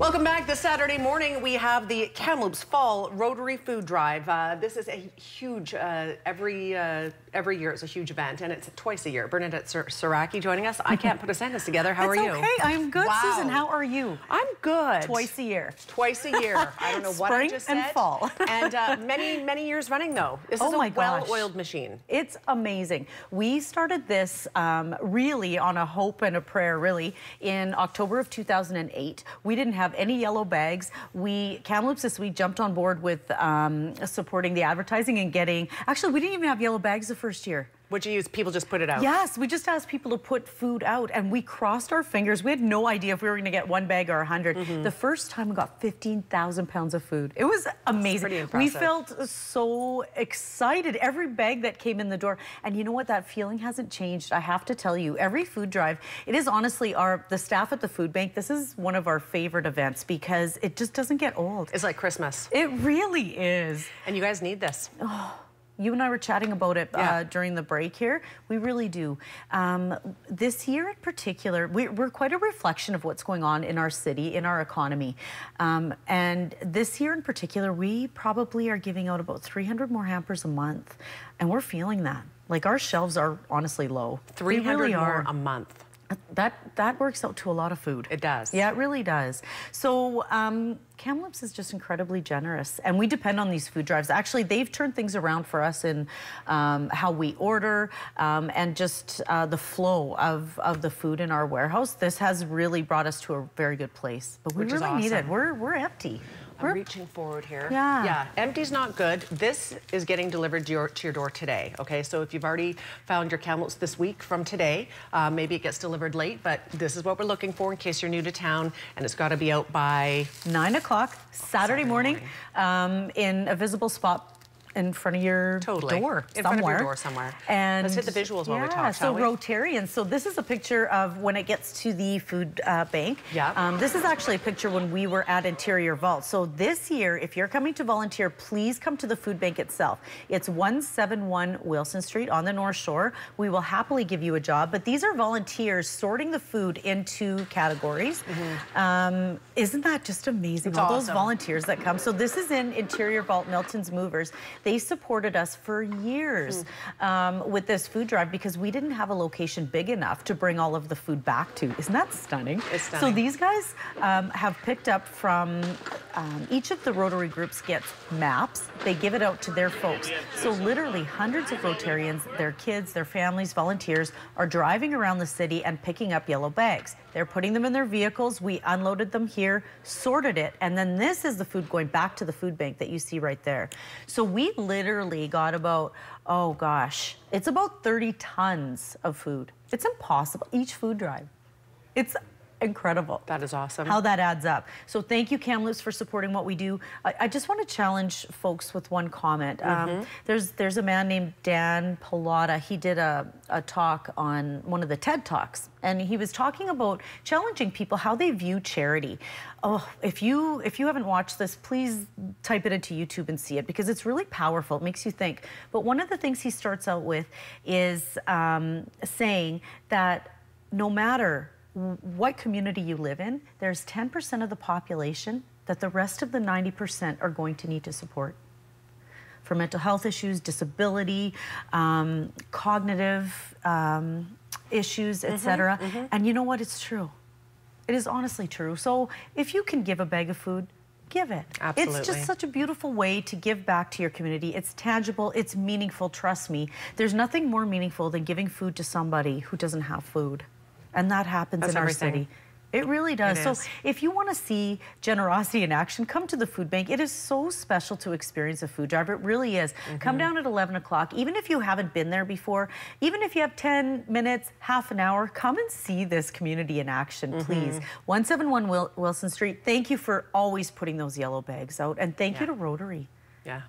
Welcome back. This Saturday morning, we have the Kamloops Fall Rotary Food Drive. This is a huge, every year it's a huge event, and it's twice a year. Bernadette Saraki joining us. I can't put a sentence together. How are you? Okay, I'm good, wow. Susan. How are you? I'm good. Twice a year. Twice a year. I don't know what I just said. Spring and fall. And many years running, though. This is a well-oiled machine. It's amazing. We started this really on a hope and a prayer, really, in October of 2008. We didn't have any yellow bags. Kamloops this week jumped on board with supporting the advertising and getting, actually we didn't even have yellow bags the first year. What'd you use? People just put it out? Yes, we just asked people to put food out, and we crossed our fingers. We had no idea if we were going to get 1 bag or 100. The first time we got 15,000 pounds of food. It was amazing. Pretty impressive. We felt so excited every bag that came in the door. And you know what? That feeling hasn't changed. I have to tell you, every food drive, it is honestly the staff at the food bank, this is one of our favorite events because it just doesn't get old. It's like Christmas. It really is. And you guys need this. Oh. You and I were chatting about it during the break here. We really do. This year in particular, we're quite a reflection of what's going on in our city, in our economy. And this year in particular, we probably are giving out about 300 more hampers a month. And we're feeling that. Like, our shelves are honestly low. 300 really more a month. That works out to a lot of food. It does. Yeah, it really does. So Kamloops is just incredibly generous, and we depend on these food drives. Actually, they've turned things around for us in how we order and just the flow of the food in our warehouse. This has really brought us to a very good place. But we really need it. We're empty. I'm reaching forward here. Yeah. Empty's not good. This is getting delivered to your door today, okay? So if you've already found your Kamloops this week from today, maybe it gets delivered late, but this is what we're looking for in case you're new to town, and it's got to be out by 9 o'clock Saturday morning in a visible spot in front of your door in front of your door somewhere. And let's hit the visuals while we talk, shall we? Rotarians. So this is a picture of when it gets to the food bank. Yeah. This is actually a picture when we were at Interior Vault. So this year, if you're coming to volunteer, please come to the food bank itself. It's 171 Wilson Street on the North Shore. We will happily give you a job, but these are volunteers sorting the food into categories. Isn't that just amazing? It's all awesome. Those volunteers that come. So this is in Interior Vault, Milton's Movers. They supported us for years with this food drive because we didn't have a location big enough to bring all of the food back to. Isn't that stunning? It's stunning. So these guys have picked up from, each of the Rotary groups gets maps. They give it out to their folks. So literally hundreds of Rotarians, their kids, their families, volunteers are driving around the city and picking up yellow bags. They're putting them in their vehicles. We unloaded them here, sorted it, and then this is the food going back to the food bank that you see right there. So we literally got about, oh gosh, it's about 30 tons of food. It's impossible, each food drive. It's incredible. That is awesome. How that adds up. So thank you, Kamloops, for supporting what we do. I just want to challenge folks with one comment. There's a man named Dan Pallotta. He did a talk on one of the TED Talks, and he was talking about challenging people how they view charity. Oh, if you haven't watched this, please type it into YouTube and see it because it's really powerful. It makes you think. But one of the things he starts out with is saying that no matter what community you live in, there's 10% of the population that the rest of the 90% are going to need to support. For mental health issues, disability, cognitive issues, etc. And you know what? It's true. It is honestly true. So if you can give a bag of food, give it. Absolutely. It's just such a beautiful way to give back to your community. It's tangible, it's meaningful, trust me. There's nothing more meaningful than giving food to somebody who doesn't have food. And that happens in our city. It really does. So if you want to see generosity in action, come to the food bank. It is so special to experience a food drive. It really is. Come down at 11 o'clock. Even if you haven't been there before, even if you have 10 minutes, half an hour, come and see this community in action, please. 171 Wilson Street. Thank you for always putting those yellow bags out. And thank you to Rotary. Yeah.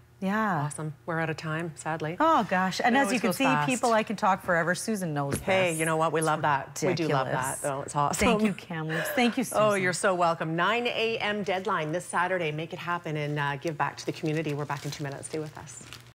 Awesome. We're out of time, sadly. Oh, gosh. And as you can see, people, I can talk forever. Susan knows this. Hey, you know what? We love that. We do love that. Oh, it's awesome. Thank you, Kamloops. Thank you, Susan. Oh, you're so welcome. 9 a.m. deadline this Saturday. Make it happen and give back to the community. We're back in 2 minutes. Stay with us.